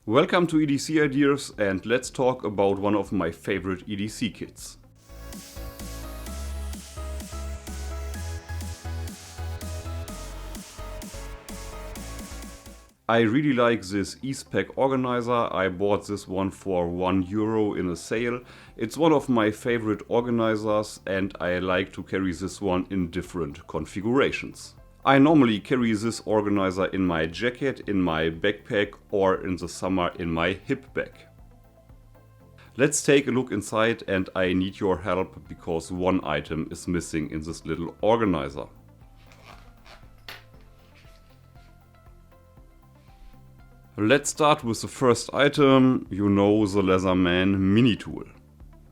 Welcome to EDC Ideas, and let's talk about one of my favorite EDC kits. I really like this Eastpak organizer. I bought this one for €1 in a sale. It's one of my favorite organizers and I like to carry this one in different configurations. I normally carry this organizer in my jacket, in my backpack or in the summer in my hip bag. Let's take a look inside, and I need your help because one item is missing in this little organizer. Let's start with the first item, the Leatherman mini tool.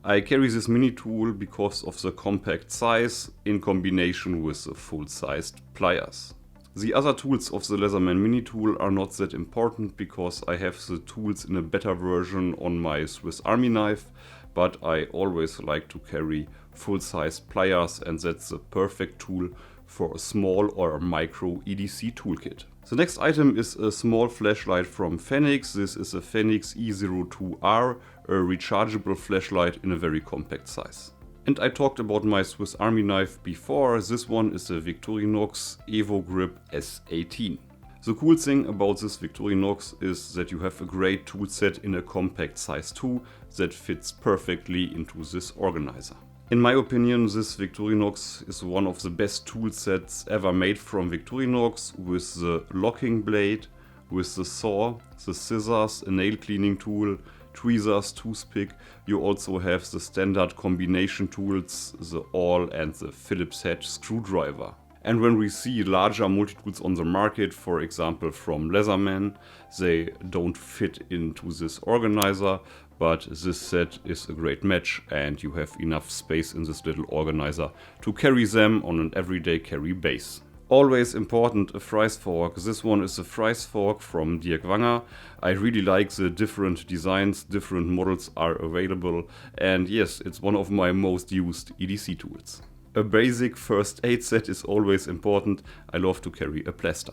I carry this mini tool because of the compact size in combination with the full-sized pliers. The other tools of the Leatherman mini tool are not that important because I have the tools in a better version on my Swiss Army knife, but I always like to carry full-sized pliers, and that's the perfect tool for a small or micro EDC toolkit. The next item is a small flashlight from Phoenix. This is a Phoenix E02R, a rechargeable flashlight in a very compact size. And I talked about my Swiss Army knife before. This one is a Victorinox Evo Grip S18. The cool thing about this Victorinox is that you have a great tool set in a compact size too that fits perfectly into this organizer. In my opinion, this Victorinox is one of the best tool sets ever made from Victorinox, with the locking blade, with the saw, the scissors, a nail cleaning tool, tweezers, toothpick. You also have the standard combination tools, the awl and the Phillips head screwdriver. And when we see larger multi-tools on the market, for example from Leatherman, they don't fit into this organizer, but this set is a great match and you have enough space in this little organizer to carry them on an everyday carry base. Always important, a fries fork. This one is a fries fork from Dirk Wanger. I really like the different designs, different models are available, and yes, it's one of my most used EDC tools. A basic first aid set is always important. I love to carry a plaster.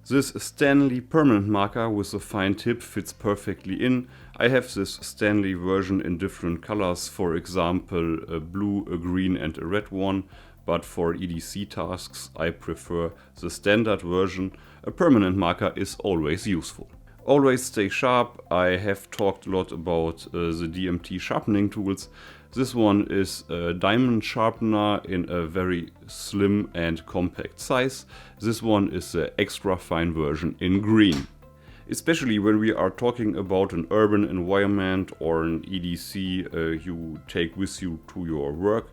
This Stanley permanent marker with a fine tip fits perfectly in. I have this Stanley version in different colors, for example a blue, a green and a red one, but for EDC tasks I prefer the standard version. A permanent marker is always useful. Always stay sharp. I have talked a lot about the DMT sharpening tools. This one is a diamond sharpener in a very slim and compact size. This one is the extra fine version in green. Especially when we are talking about an urban environment or an EDC you take with you to your work,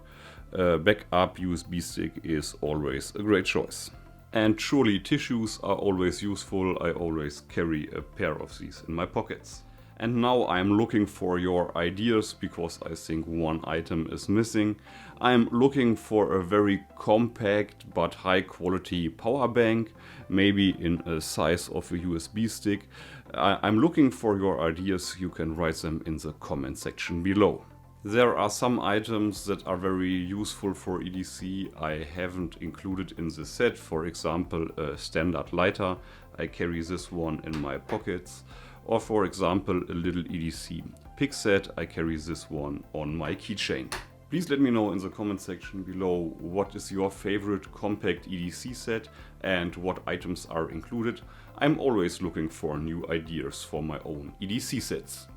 a backup USB stick is always a great choice. And surely tissues are always useful. I always carry a pair of these in my pockets. And now I'm looking for your ideas because I think one item is missing. I'm looking for a very compact but high quality power bank, maybe in a size of a USB stick. I'm looking for your ideas. You can write them in the comment section below. There are some items that are very useful for EDC I haven't included in the set. For example, a standard lighter. I carry this one in my pockets. Or for example, a little EDC pick set. I carry this one on my keychain. Please let me know in the comment section below what is your favorite compact EDC set and what items are included. I'm always looking for new ideas for my own EDC sets.